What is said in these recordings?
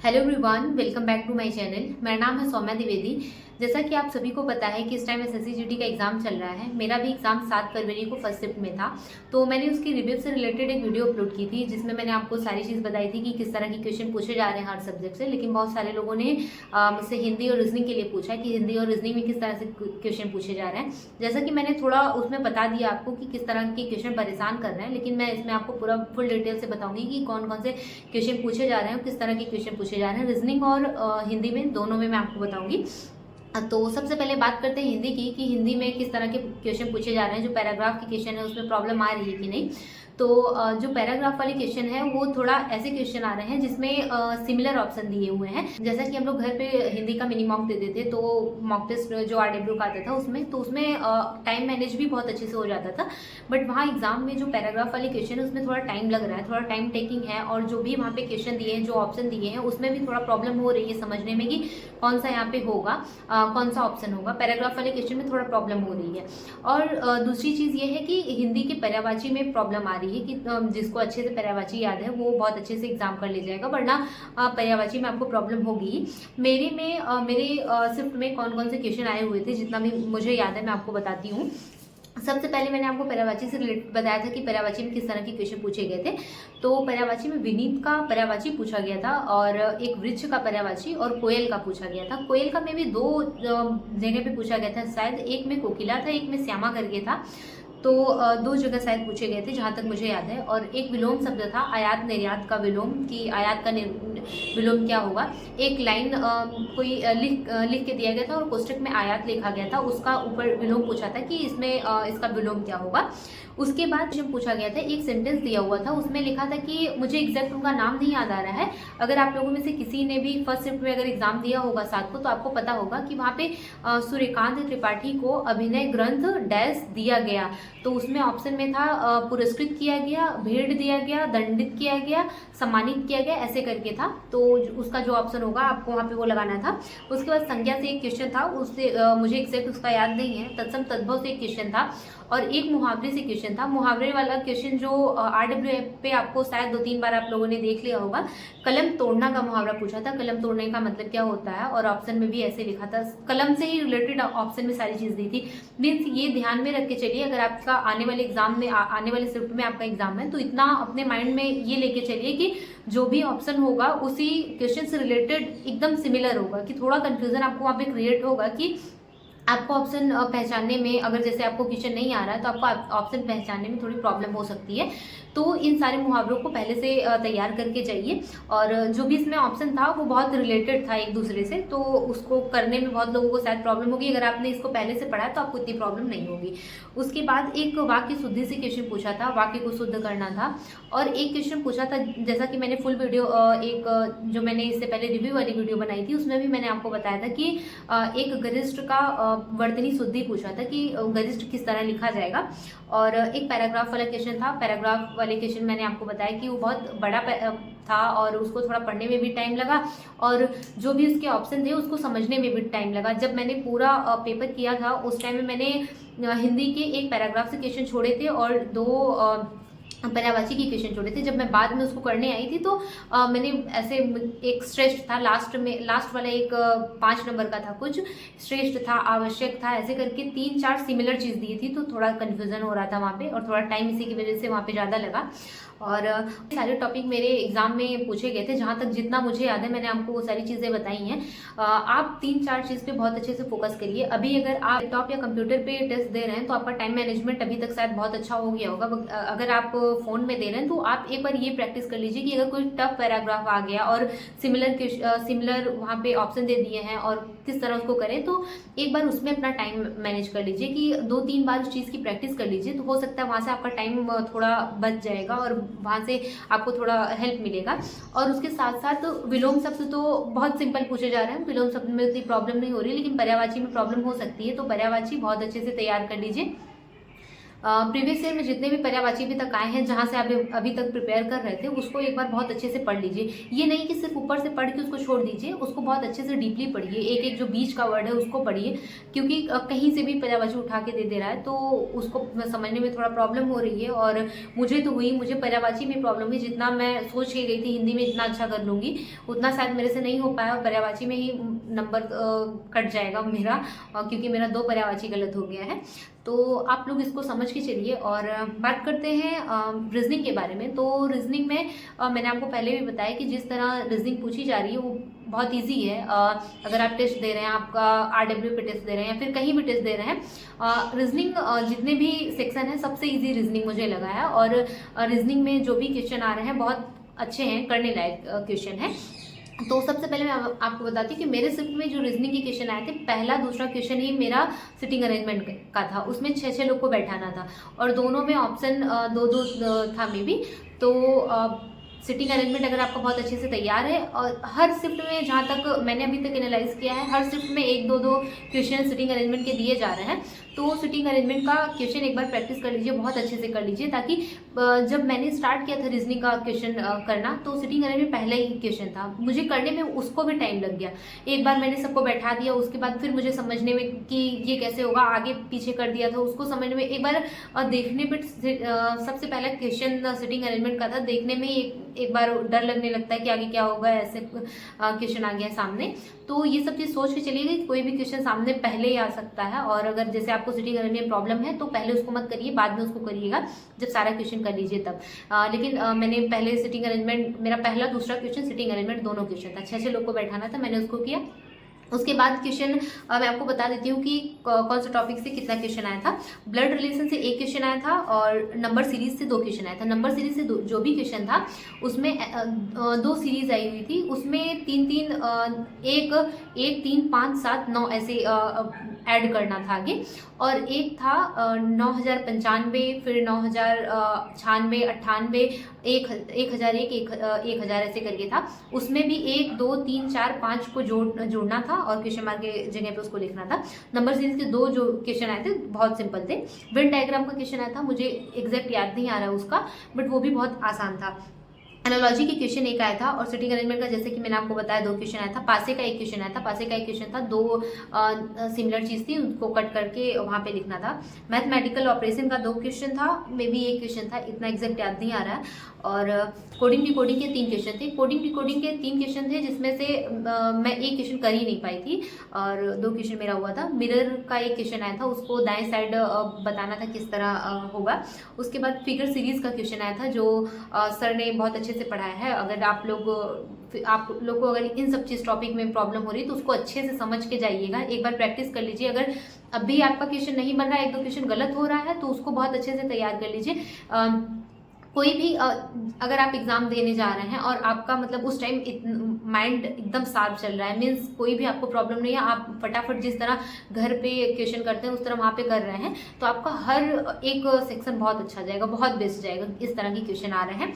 Hello everyone, welcome back to my channel. मेरा नाम है सौम्या द्विवेदी। जैसा कि आप सभी को पता है कि इस टाइम एसएससी जीडी का एग्जाम चल रहा है। मेरा भी एग्जाम 7 फरवरी को फर्स्ट शिफ्ट में था, तो मैंने उसकी रिव्यू से रिलेटेड एक वीडियो अपलोड की थी जिसमें मैंने आपको सारी चीज़ बताई थी कि किस तरह के क्वेश्चन पूछे जा रहे हैं हर सब्जेक्ट से। लेकिन बहुत सारे लोगों ने मुझसे हिंदी और रीजनिंग के लिए पूछा कि हिंदी और रीजनिंग में किस तरह से क्वेश्चन पूछे जा रहे हैं। जैसा कि मैंने थोड़ा उसमें बता दिया आपको कि किस तरह के क्वेश्चन परेशान कर रहे हैं, लेकिन मैं इसमें आपको पूरा फुल डिटेल से बताऊंगी कि कौन कौन से क्वेश्चन पूछे जा रहे हैं, किस तरह के क्वेश्चन पूछे जा रहे हैं। रीजनिंग और हिंदी में दोनों में मैं आपको बताऊंगी। तो सबसे पहले बात करते हैं हिंदी की कि हिंदी में किस तरह के क्वेश्चन पूछे जा रहे हैं। जो पैराग्राफ के क्वेश्चन है उसमें प्रॉब्लम आ रही है कि नहीं। तो जो पैराग्राफ वाले क्वेश्चन है वो थोड़ा ऐसे क्वेश्चन आ रहे हैं जिसमें सिमिलर ऑप्शन दिए हुए हैं। जैसा कि हम लोग घर पे हिंदी का मिनी मॉक देते थे, तो मॉक टेस्ट जो आरडब्ल्यू का आता था उसमें टाइम मैनेज भी बहुत अच्छे से हो जाता था। बट वहाँ एग्जाम में जो पैराग्राफ वाले क्वेश्चन है उसमें थोड़ा टाइम लग रहा है, थोड़ा टाइम टेकिंग है। और जो भी वहाँ पे क्वेश्चन दिए हैं, जो ऑप्शन दिए हैं, उसमें भी थोड़ा प्रॉब्लम हो रही है समझने में कि कौन सा यहाँ पे होगा, कौन सा ऑप्शन होगा। पैराग्राफ वाले क्वेश्चन में थोड़ा प्रॉब्लम हो रही है। और दूसरी चीज़ ये है कि हिंदी के पर्यायवाची में प्रॉब्लम आ रही है कि जिसको अच्छे से पर्यायवाची याद है वो बहुत अच्छे से एग्जाम कर ले जाएगा, वरना पर्यायवाची में आपको प्रॉब्लम होगी। मेरे शिफ्ट में कौन कौन से क्वेश्चन आए हुए थे, जितना भी मुझे याद है मैं आपको बताती हूँ। सबसे पहले मैंने आपको पर्यायवाची से रिलेटेड बताया था कि पर्यायवाची में किस तरह के क्वेश्चन पूछे गए थे। तो पर्यायवाची में विनीत का पर्यायवाची पूछा गया था, और एक वृक्ष का पर्यायवाची और कोयल का पूछा गया था। कोयल का में भी दो जगह पे पूछा गया था शायद, एक में कोकिला था, एक में श्यामा करके था। तो दो जगह शायद पूछे गए थे जहाँ तक मुझे याद है। और एक विलोम शब्द था, आयात निर्यात का विलोम, कि आयात का विलोम क्या होगा। एक लाइन कोई लिख के दिया गया था और कोष्टक में आयात लिखा गया था, उसका ऊपर विलोम पूछा था कि इसमें इसका विलोम क्या होगा। उसके बाद जो पूछा गया था, एक सेंटेंस दिया हुआ था, उसमें लिखा था कि मुझे एग्जैक्ट उनका नाम नहीं याद आ रहा है। अगर आप लोगों में से किसी ने भी फर्स्ट शिफ्ट में अगर एग्जाम दिया होगा 7 को, तो आपको पता होगा कि वहाँ पे सूर्यकांत त्रिपाठी को अभिनय ग्रंथ डैश दिया गया। तो उसमें ऑप्शन में था पुरस्कृत किया गया, भेंट दिया गया, दंडित किया गया, सम्मानित किया गया, ऐसे करके था। तो उसका जो ऑप्शन होगा आपको वहाँ पे वो लगाना था। उसके बाद संज्ञा से एक क्वेश्चन था, उससे मुझे एग्जैक्ट उसका याद नहीं है। तत्सम तद्भव से एक क्वेश्चन था, और एक मुहावरे से क्वेश्चन था। मुहावरे वाला क्वेश्चन जो आरडब्ल्यू पे आपको शायद 2-3 बार आप लोगों ने देख लिया होगा। कलम तोड़ना का मुहावरा पूछा था, कलम तोड़ने का मतलब क्या होता है, और ऑप्शन में भी ऐसे लिखा था। कलम से ही रिलेटेड ऑप्शन में सारी चीज़ दी थी। मीन्स ये ध्यान में रख के चलिए, अगर आपका आने वाले एग्जाम में आने वाले शिफ्ट में आपका एग्जाम है, तो इतना अपने माइंड में ये लेके चलिए कि जो भी ऑप्शन होगा उसी क्वेश्चन से रिलेटेड एकदम सिमिलर होगा। कि थोड़ा कंफ्यूजन आपको वहाँ पे क्रिएट होगा कि आपको ऑप्शन पहचानने में, अगर जैसे आपको क्वेश्चन नहीं आ रहा है तो आपको ऑप्शन पहचानने में थोड़ी प्रॉब्लम हो सकती है। तो इन सारे मुहावरों को पहले से तैयार करके जाइए। और जो भी इसमें ऑप्शन था वो बहुत रिलेटेड था एक दूसरे से, तो उसको करने में बहुत लोगों को शायद प्रॉब्लम होगी। अगर आपने इसको पहले से पढ़ा है तो आपको इतनी प्रॉब्लम नहीं होगी। उसके बाद एक वाक्य शुद्धि से क्वेश्चन पूछा था, वाक्य को शुद्ध करना था। और एक क्वेश्चन पूछा था, जैसा कि मैंने फुल वीडियो जो मैंने इससे पहले रिव्यू वाली वीडियो बनाई थी उसमें भी मैंने आपको बताया था कि एक गरिष्ठ का वर्तनी शुद्धि पूछा था कि गरिष्ठ किस तरह लिखा जाएगा। और एक पैराग्राफ वाला क्वेश्चन था। पैराग्राफ वाले क्वेश्चन मैंने आपको बताया कि वो बहुत बड़ा था और उसको थोड़ा पढ़ने में भी टाइम लगा, और जो भी उसके ऑप्शन थे उसको समझने में भी टाइम लगा। जब मैंने पूरा पेपर किया था उस टाइम में मैंने हिंदी के एक पैराग्राफ से क्वेश्चन छोड़े थे और 2 पर्यायवाची की क्वेश्चन छोड़े थे। जब मैं बाद में उसको करने आई थी तो मैंने ऐसे एक श्रेष्ठ था, लास्ट वाला एक 5 नंबर का था, कुछ श्रेष्ठ था, आवश्यक था, ऐसे करके 3-4 सिमिलर चीज़ दी थी। तो थोड़ा कन्फ्यूजन हो रहा था वहाँ पे, और थोड़ा टाइम इसी की वजह से वहाँ पे ज़्यादा लगा। और सारे टॉपिक मेरे एग्जाम में पूछे गए थे। जहाँ तक जितना मुझे याद है मैंने आपको वो सारी चीज़ें बताई हैं। आप 3-4 चीज़ पे बहुत अच्छे से फोकस करिए। अभी अगर आप लैपटॉप या कंप्यूटर पे टेस्ट दे रहे हैं तो आपका टाइम मैनेजमेंट अभी तक शायद बहुत अच्छा हो गया होगा। अगर आप फ़ोन में दे रहे हैं तो आप एक बार ये प्रैक्टिस कर लीजिए कि अगर कोई टफ पैराग्राफ आ गया और सिमिलर वहाँ पे ऑप्शन दे दिए हैं और किस तरह उसको करें, तो एक बार उसमें अपना टाइम मैनेज कर लीजिए कि 2-3 बार उस चीज़ की प्रैक्टिस कर लीजिए। तो हो सकता है वहाँ से आपका टाइम थोड़ा बच जाएगा और वहाँ से आपको थोड़ा हेल्प मिलेगा। और उसके साथ साथ विलोम शब्द तो बहुत सिंपल पूछे जा रहे हैं, विलोम शब्द में उतनी प्रॉब्लम नहीं हो रही, लेकिन पर्यायवाची में प्रॉब्लम हो सकती है। तो पर्यायवाची बहुत अच्छे से तैयार कर लीजिए। प्रीवियस ईयर में जितने भी पर्यायवाची अभी तक आए हैं, जहाँ से आप अभी तक प्रिपेयर कर रहे थे, उसको एक बार बहुत अच्छे से पढ़ लीजिए। ये नहीं कि सिर्फ ऊपर से पढ़ के उसको छोड़ दीजिए, उसको बहुत अच्छे से डीपली पढ़िए। एक एक जो बीच का वर्ड है उसको पढ़िए, क्योंकि कहीं से भी पर्यायवाची उठा के दे रहा है तो उसको समझने में थोड़ा प्रॉब्लम हो रही है। और मुझे तो हुई, मुझे पर्यायवाची में प्रॉब्लम हुई। जितना मैं सोच के गई थी हिंदी में इतना अच्छा कर लूँगी, उतना शायद मेरे से नहीं हो पाया और पर्यायवाची में ही नंबर कट जाएगा मेरा, क्योंकि मेरा 2 पर्यायवाची गलत हो गया है। तो आप लोग इसको समझ के चलिए। और बात करते हैं रीजनिंग के बारे में। तो रीजनिंग में मैंने आपको पहले भी बताया कि जिस तरह रीजनिंग पूछी जा रही है वो बहुत इजी है। अगर आप टेस्ट दे रहे हैं, आपका RW पे टेस्ट दे रहे हैं या फिर कहीं भी टेस्ट दे रहे हैं, रीजनिंग जितने भी सेक्शन है सबसे इजी रीजनिंग मुझे लगा है। और रीजनिंग में जो भी क्वेश्चन आ रहे हैं बहुत अच्छे हैं, करने लायक क्वेश्चन है। तो सबसे पहले मैं आपको बताती हूँ कि मेरे शिफ्ट में जो रीजनिंग के क्वेश्चन आए थे, पहला दूसरा क्वेश्चन ही मेरा सिटिंग अरेंजमेंट का था। उसमें 6 लोग को बैठाना था और दोनों में ऑप्शन 2 था मे बी। तो सिटिंग अरेंजमेंट अगर आपका बहुत अच्छे से तैयार है, और हर शिफ्ट में जहाँ तक मैंने अभी तक एनालाइज किया है, हर शिफ्ट में 1-2 क्वेश्चन सिटिंग अरेंजमेंट के दिए जा रहे हैं। तो सिटिंग अरेंजमेंट का क्वेश्चन एक बार प्रैक्टिस कर लीजिए, बहुत अच्छे से कर लीजिए, ताकि जब मैंने स्टार्ट किया था रीजनिंग का क्वेश्चन करना, तो सिटिंग अरेंजमेंट पहला ही क्वेश्चन था। मुझे करने में उसको भी टाइम लग गया। एक बार मैंने सबको बैठा दिया, उसके बाद फिर मुझे समझने में कि ये कैसे होगा, आगे पीछे कर दिया था उसको समझने में। एक बार देखने पर सबसे पहला क्वेश्चन सिटिंग अरेंजमेंट का था, देखने में एक बार डर लगने लगता है कि आगे क्या होगा, ऐसे क्वेश्चन आ गया सामने। तो ये सब चीज़ सोच के चलिए कि कोई भी क्वेश्चन सामने पहले ही आ सकता है। और अगर जैसे आपको सिटिंग करने में प्रॉब्लम है तो पहले उसको मत करिए, बाद में उसको करिएगा जब सारा क्वेश्चन कर लीजिए तब। लेकिन मैंने पहले सिटिंग अरेंजमेंट, मेरा पहला दूसरा क्वेश्चन सिटिंग अरेंजमेंट दोनों क्वेश्चन था, 6 लोग को बैठाना था, मैंने उसको किया। उसके बाद क्वेश्चन मैं आपको बता देती हूँ कि कौन सा टॉपिक से कितना क्वेश्चन आया था। ब्लड रिलेशन से 1 क्वेश्चन आया था और नंबर सीरीज से 2 क्वेश्चन आया था। नंबर सीरीज से जो भी क्वेश्चन था उसमें 2 सीरीज आई हुई थी, उसमें 3-3 1 3 5 7 9 ऐसे ऐड करना था आगे। और एक था 9095, फिर 9096, 98, 1001 ऐसे करके था। उसमें भी 1 2 3 4 5 को जोड़ना था और क्वेश्चन मार्क के जगह पे उसको लिखना था। नंबर सीरीज के 2 जो क्वेश्चन आए थे बहुत सिंपल थे। वेन डायग्राम का क्वेश्चन आया था, मुझे एग्जैक्ट याद नहीं आ रहा है उसका, बट वो भी बहुत आसान था। एनालॉजी की क्वेश्चन 1 आया था और सिटिंग अरेंजमेंट का जैसे कि मैंने आपको बताया 2 क्वेश्चन आया था। पासे का 1 क्वेश्चन आया था। पासे का 1 क्वेश्चन था, 2 सिमिलर चीज़ थी, उनको कट करके वहाँ पे लिखना था। मैथमेटिकल ऑपरेशन का 2 क्वेश्चन था, मे बी 1 क्वेश्चन था, इतना एग्जैक्ट याद नहीं आ रहा है। और कोडिंग डिकोडिंग के 3 क्वेश्चन थे। कोडिंग डिकोडिंग के 3 क्वेश्चन थे जिसमें से मैं 1 क्वेश्चन कर ही नहीं पाई थी और 2 क्वेश्चन मेरा हुआ था। मिरर का 1 क्वेश्चन आया था, उसको दाएं साइड बताना था किस तरह होगा। उसके बाद फिगर सीरीज का क्वेश्चन आया था जो सर ने बहुत अच्छे से पढ़ाया है। अगर आप लोग को अगर इन सब चीज़ टॉपिक में प्रॉब्लम हो रही है तो उसको अच्छे से समझ के जाइएगा, एक बार प्रैक्टिस कर लीजिए। अगर अभी आपका क्वेश्चन नहीं बन रहा है, 1-2 क्वेश्चन गलत हो रहा है, तो उसको बहुत अच्छे से तैयार कर लीजिए। कोई भी अगर आप एग्ज़ाम देने जा रहे हैं और आपका मतलब उस टाइम माइंड एकदम शार्प चल रहा है, मीन्स कोई भी आपको प्रॉब्लम नहीं है, आप फटाफट जिस तरह घर पे क्वेश्चन करते हैं उस तरह वहाँ पे कर रहे हैं, तो आपका हर एक सेक्शन बहुत अच्छा जाएगा, बहुत बेस्ट जाएगा। इस तरह की क्वेश्चन आ रहे हैं।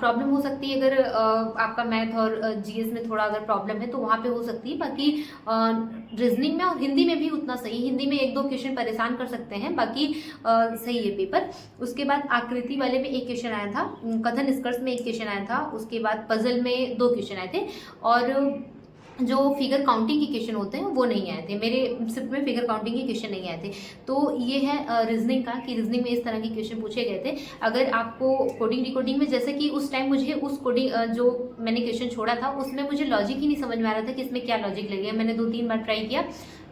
प्रॉब्लम हो सकती है अगर आपका मैथ और GS में थोड़ा अगर प्रॉब्लम है तो वहाँ पर हो सकती है। बाकी रीजनिंग में और हिंदी में भी उतना सही, हिंदी में 1-2 क्वेश्चन परेशान कर सकते हैं, बाकी सही है पेपर। उसके बाद आकृति वाले में 1 क्वेश्चन आया था, कथन निष्कर्ष में 1 क्वेश्चन आया था। उसके बाद पजल में 2 क्वेश्चन आए थे और जो फिगर काउंटिंग के क्वेश्चन होते हैं वो नहीं आए थे। मेरे सिर्फ में फिगर काउंटिंग के क्वेश्चन नहीं आए थे। तो ये है रीजनिंग का कि रीजनिंग में इस तरह के क्वेश्चन पूछे गए थे। अगर आपको कोडिंग डिकोडिंग में, जैसे कि उस टाइम मुझे उस कोडिंग जो मैंने क्वेश्चन छोड़ा था उसमें मुझे लॉजिक ही नहीं समझ में आ रहा था कि इसमें क्या लॉजिक लगेगा। मैंने 2-3 बार ट्राई किया,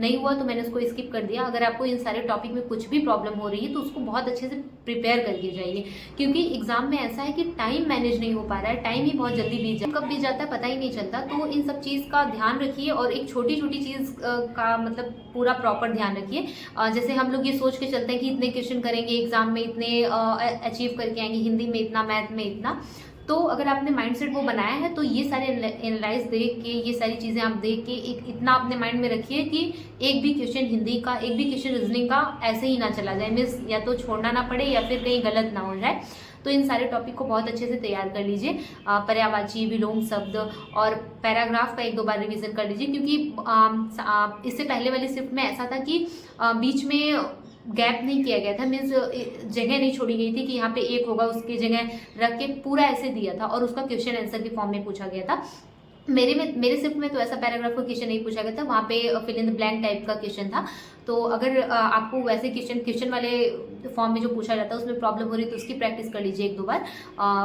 नहीं हुआ तो मैंने उसको स्किप कर दिया। अगर आपको इन सारे टॉपिक में कुछ भी प्रॉब्लम हो रही है तो उसको बहुत अच्छे से प्रिपेयर करके जाइए, क्योंकि एग्जाम में ऐसा है कि टाइम मैनेज नहीं हो पा रहा है, टाइम ही बहुत जल्दी बीत जाता है, कब बीत जाता है पता ही नहीं चलता। तो इन सब चीज़ का ध्यान रखिए और एक छोटी छोटी चीज़ का मतलब पूरा प्रॉपर ध्यान रखिए। जैसे हम लोग ये सोच के चलते हैं कि इतने क्वेश्चन करेंगे एग्जाम में, इतने अचीव करके आएंगे, हिंदी में इतना, मैथ में इतना। तो अगर आपने माइंडसेट वो बनाया है तो ये सारे एनालाइज देख के, ये सारी चीज़ें आप देख के इतना अपने माइंड में रखिए कि एक भी क्वेश्चन हिंदी का, एक भी क्वेश्चन रीजनिंग का ऐसे ही ना चला जाए, मीन्स या तो छोड़ना ना पड़े या फिर कहीं गलत ना हो जाए। तो इन सारे टॉपिक को बहुत अच्छे से तैयार कर लीजिए। पर्यायवाची, विलोम शब्द और पैराग्राफ का 1-2 बार रिवीजन कर लीजिए, क्योंकि इससे पहले वाली शिफ्ट में ऐसा था कि बीच में गैप नहीं किया गया था, मीन्स जगह नहीं छोड़ी गई थी कि यहाँ पे एक होगा उसकी जगह रख के पूरा ऐसे दिया था, और उसका क्वेश्चन आंसर के फॉर्म में पूछा गया था। मेरे शिफ्ट में तो ऐसा पैराग्राफ का क्वेश्चन नहीं पूछा गया था, वहाँ पे fill in the blank type का क्वेश्चन था। तो अगर आपको वैसे क्वेश्चन वाले फॉर्म में जो पूछा जाता है उसमें प्रॉब्लम हो रही है तो उसकी प्रैक्टिस कर लीजिए 1-2 बार।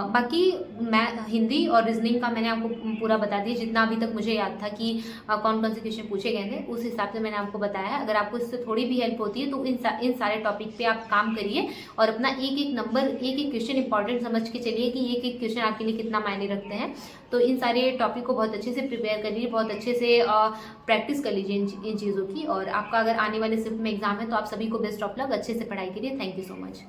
बाकी मैं हिंदी और रीजनिंग का मैंने आपको पूरा बता दिया, जितना अभी तक मुझे याद था कि कौन कौन से क्वेश्चन पूछे गए थे उस हिसाब से मैंने आपको बताया है। अगर आपको इससे थोड़ी भी हेल्प होती है तो इन सारे टॉपिक पे आप काम करिए और अपना एक एक नंबर, एक एक क्वेश्चन इंपॉर्टेंट समझ के चलिए कि एक एक क्वेश्चन आपके लिए कितना मायने रखते हैं। तो इन सारे टॉपिक को बहुत अच्छे से प्रिपेयर करिए, बहुत अच्छे से प्रैक्टिस कर लीजिए इन चीज़ों की। और आपका अगर आने वाले शिफ्ट में एग्जाम है तो आप सभी को बेस्ट ऑफ लक, अच्छे से पढ़ाई करिए। Thank you so much.